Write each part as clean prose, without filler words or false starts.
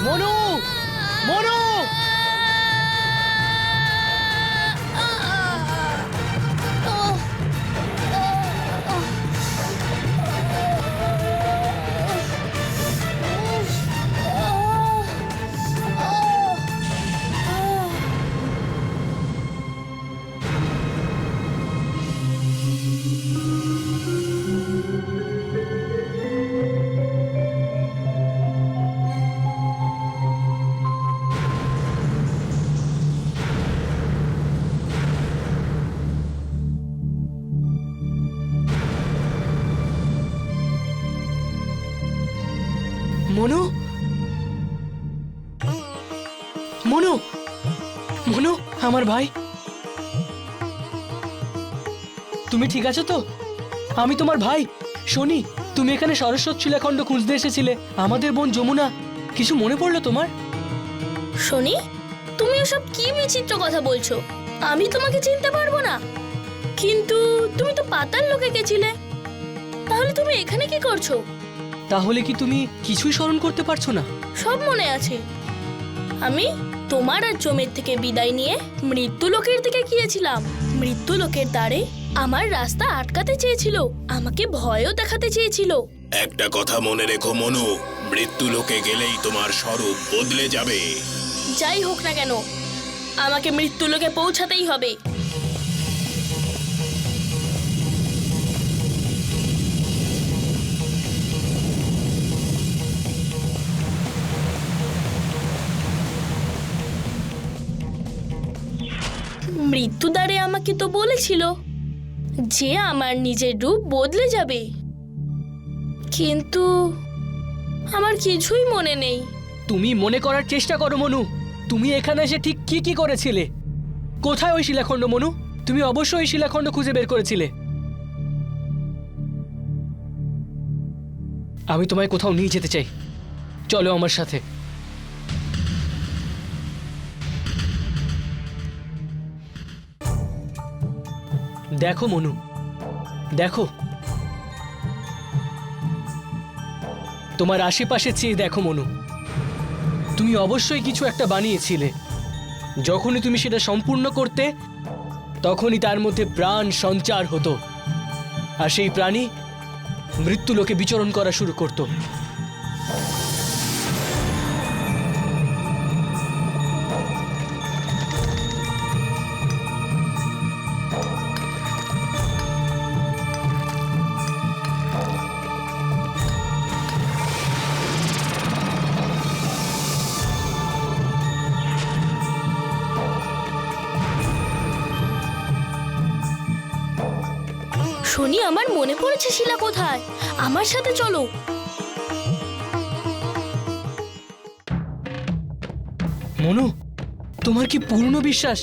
মনু, মনু! মনু, মনু, মনু, আমার ভাই, তুমি ঠিক আছো তো? আমি তোমার ভাই শনি। তুমি এখানে সরস্বত শিলাখণ্ড খুঁজতে এসেছিলে, আমাদের বোন যমুনা। কিছু মনে পড়লো তোমার? শনি, তুমি ওসব কি বিচিত্র কথা বলছো? আমি তোমাকে চিনতে পারবো না। কিন্তু তুমি তো পাতাল লোকে গেছিলে, তাহলে তুমি এখানে কি করছো? তাহলে কি তুমি কিছুই স্মরণ করতে পারছো না? সব মনে আছে। আমি তোমার আর জমের থেকে বিদায় নিয়ে মৃত্যু লোকের দিকে গিয়েছিলাম। মৃত্যু লোকের দ্বারে আমার রাস্তা আটকাতে চেয়েছিল, আমাকে ভয়ও দেখাতে চেয়েছিল। একটা কথা মনে রেখো মনু, মৃত্যু লোকে গেলেই তোমার স্বরূপ বদলে যাবে। যাই হোক না কেন, আমাকে মৃত্যু লোকে পৌঁছাতেই হবে। মৃত্যুদ্বারে আমাকে তো বলেছিল যে আমার নিজের রূপ বদলে যাবে, কিন্তু আমার কিছুই মনে নেই। তুমি মনে করার চেষ্টা করো মনু। তুমি এখানে এসে ঠিক কি কি করেছিলে? কোথায় ওই শিলাখণ্ড মনু? তুমি অবশ্যই ওই শিলাখণ্ড খুঁজে বের করেছিলে। আমি তোমায় কোথাও নিয়ে যেতে চাই, চলো আমার সাথে। দেখো মনু, দেখো, তোমার আশেপাশে চেয়ে দেখো মনু। তুমি অবশ্যই কিছু একটা বানিয়েছিলে। যখনই তুমি সেটা সম্পূর্ণ করতে, তখনই তার মধ্যে প্রাণ সঞ্চার হতো, আর সেই প্রাণী মৃত্যুলোকে বিচরণ করা শুরু করত। শনি, আমার মনে পড়েছে শিলা কোথায়। আমার সাথে চলো। মনু, তোমার কি পূর্ণ বিশ্বাস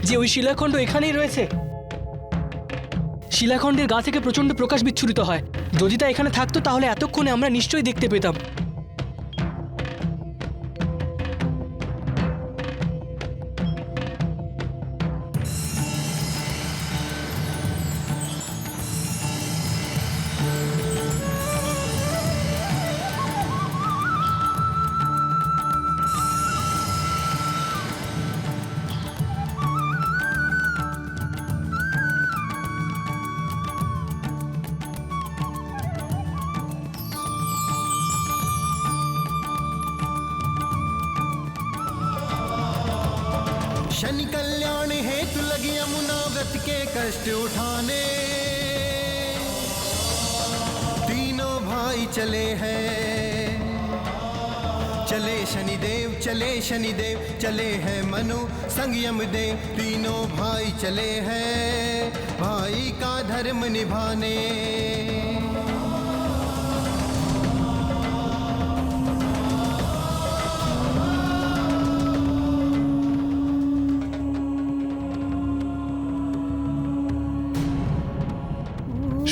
যে ওই শিলাখণ্ড এখানেই রয়েছে? শিলাখণ্ডের গা থেকে প্রচন্ড প্রকাশ বিচ্ছুরিত হয়। যদি তা এখানে থাকতো তাহলে এতক্ষণে আমরা নিশ্চয়ই দেখতে পেতাম। शनि कल्याण हेतु लगी यमुना व्रत के कष्ट उठाने, तीनों भाई चले हैं। चले शनिदेव, चले शनिदेव, चले हैं मनु संग यमदेव। तीनों भाई चले हैं भाई का धर्म निभाने।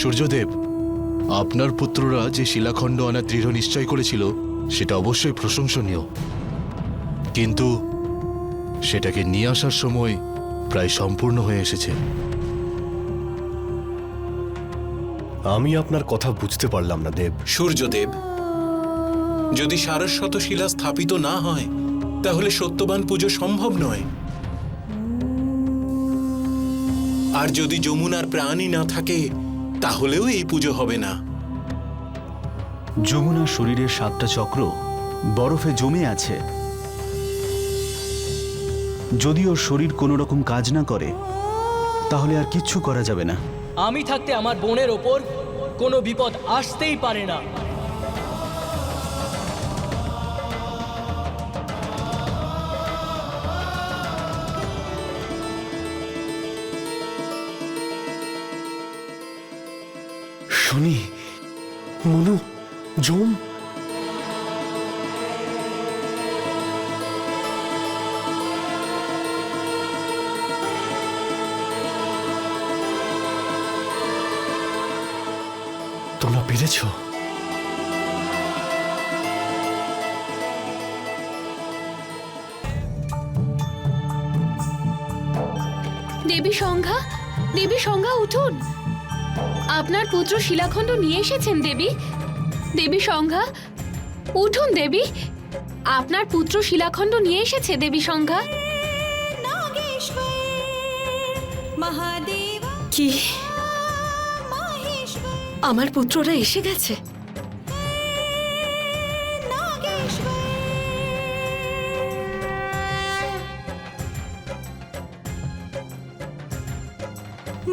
সূর্যদেব, আপনার পুত্ররা যে শিলাখণ্ড আনার দৃঢ় নিশ্চয় করেছিল সেটা অবশ্যই প্রশংসনীয়, কিন্তু সেটাকে নিয়ে আসার সময় প্রায় সম্পূর্ণ হয়ে এসেছে। আমি আপনার কথা বুঝতে পারলাম না দেব। সূর্যদেব, যদি সারস্বত শিলা স্থাপিত না হয় তাহলে সত্যবান পুজো সম্ভব নয়। আর যদি যমুনার প্রাণই না থাকে তাহলেও এই পুজো হবে না। যমুনার শরীরের 7টা চক্র বরফে জমে আছে। যদি ওর শরীর কোনো রকম কাজ না করে তাহলে আর কিচ্ছু করা যাবে না। আমি থাকতে আমার বোনের ওপর কোনো বিপদ আসতেই পারে না। শনি, মনু, জম, তোমরা পেরেছ? দেবী সংজ্ঞা, দেবী সংজ্ঞা উঠুন। আপনার পুত্র শিলাখণ্ড নিয়ে এসেছেন দেবী। দেবী সংজ্ঞা উঠুন দেবী, আপনার পুত্র শিলাখণ্ড নিয়ে এসেছে দেবী সংজ্ঞা। কি আমার পুত্ররা এসে গেছে?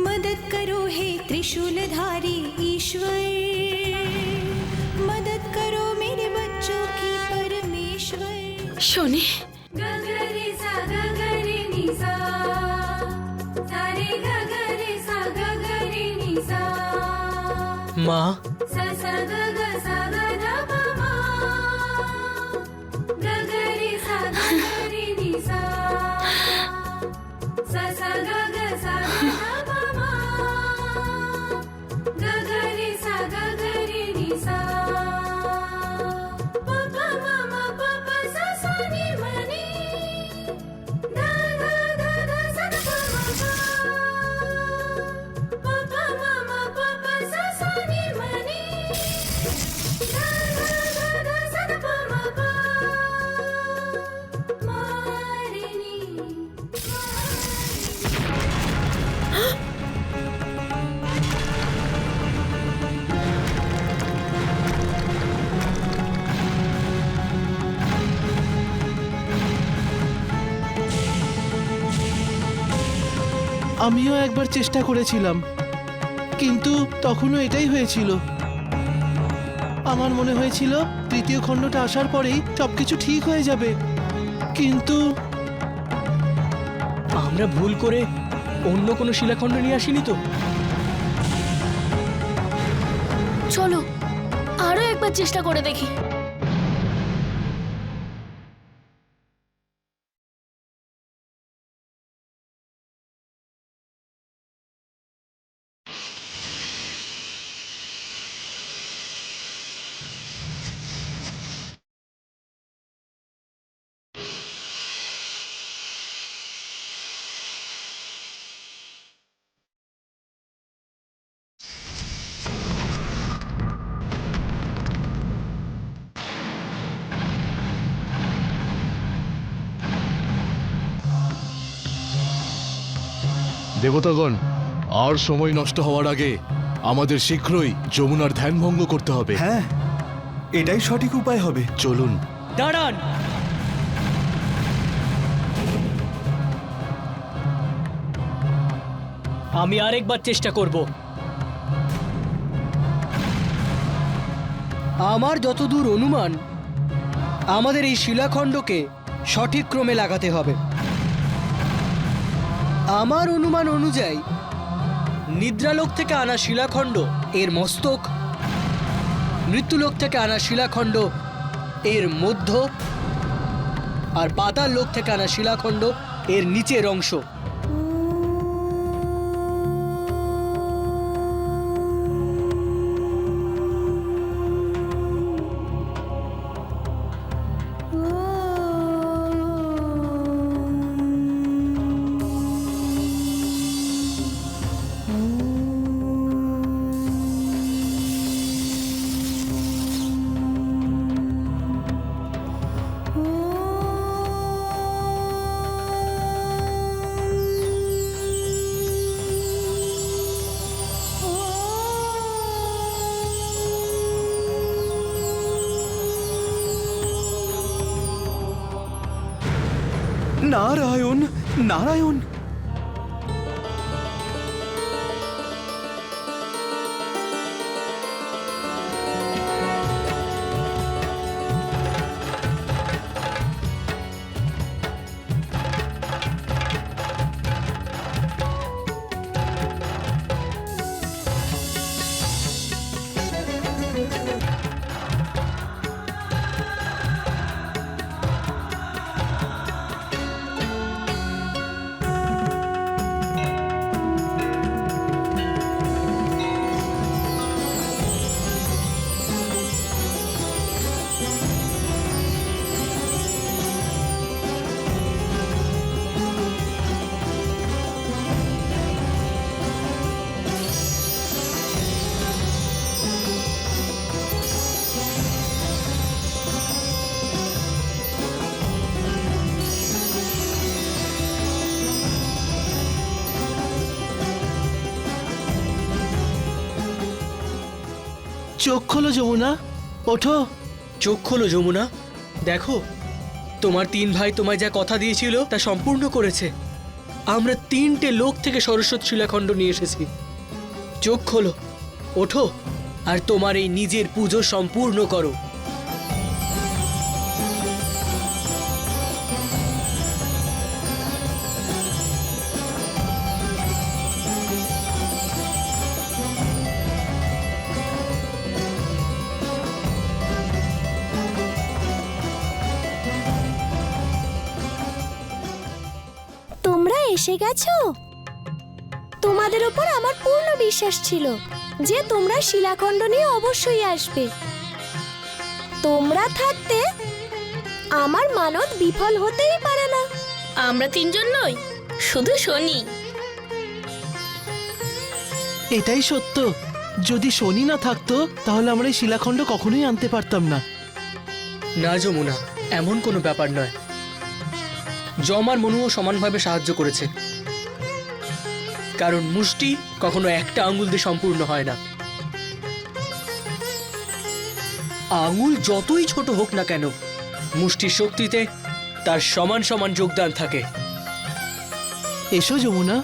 मदद करो हे त्रिशूलधारी ईश्वर, मदद करो मेरे बच्चों की परमेश्वर। শনি, गगरे सा गगरे नि सा, सा रे गगरे सा गगरे नि सा, মা, सा सा ग ग सा ग ध प म, गगरे सा गगरे नि सा, सा सा ग ग सा ग ध प म, गगरे सा गगरे नि सा, प प म म प प सा सा नि म नि, ध ध ध ध सा ध प म प, प प म म प प सा सा नि म नि, ध ध ध ध सा ध प म प, म रे नि, আমিও একবার চেষ্টা করেছিলাম, কিন্তু তখনও এটাই হয়েছিল। আমার মনে হয়েছিল তৃতীয় খণ্ডটা আসার পরেই সবকিছু ঠিক হয়ে যাবে, কিন্তু আমরা ভুল করে অন্য কোনো শিলাখণ্ড নিয়ে আসিনি তো? চলো আরো একবার চেষ্টা করে দেখি। দেবতাগণ, আর সময় নষ্ট হওয়ার আগে আমাদের শীঘ্রই যমুনার ধ্যান ভঙ্গ করতে হবে। হ্যাঁ, এটাই সঠিক উপায় হবে। চলুন। দাঁড়ান, আমি আরেকবার চেষ্টা করব। আমার যতদূর অনুমান, আমাদের এই শিলাখণ্ডকে সঠিক ক্রমে লাগাতে হবে। আমার অনুমান অনুযায়ী নিদ্রালোক থেকে আনা শিলাখণ্ড এর মস্তক, মৃত্যুলোক থেকে আনা শিলাখণ্ড এর মধ্য, আর পাতাল লোক থেকে আনা শিলাখণ্ড এর নিচের অংশ। নারায়ণ, নারায়ণ। চোখ খোলো যমুনা, ওঠো। চোখ খোলো যমুনা, দেখো তোমার 3 ভাই তোমায় যা কথা দিয়েছিল তা সম্পূর্ণ করেছে। আমরা 3টে লোক থেকে সরস্বতী শিলাখণ্ড নিয়ে এসেছি। চোখ খোলো, ওঠো আর তোমার এই নিজের পুজো সম্পূর্ণ করো। তোমরা এসে গেছো? তোমাদের উপর আমার পূর্ণ বিশ্বাস ছিল যে তোমরা শিলাখণ্ড নিয়ে অবশ্যই আসবে। তোমরা থাকতে আমার মানত বিফল হতেই পারে না। আমরা 3জন নই, শুধু শনি। এটাই সত্য, যদি শনি না থাকতো তাহলে আমরা এই শিলাখণ্ড কখনোই আনতে পারতাম না। না যমুনা, এমন কোনো ব্যাপার নয়। যম আর মনুও সমানভাবে সাহায্য করেছে, কারণ মুষ্টি কখনো একটা আঙ্গুল দিয়ে সম্পূর্ণ হয় না। আঙ্গুল যতই ছোট হোক না কেন, মুষ্টির শক্তিতে তার সমান সমান যোগদান থাকে। এসো যমুনা,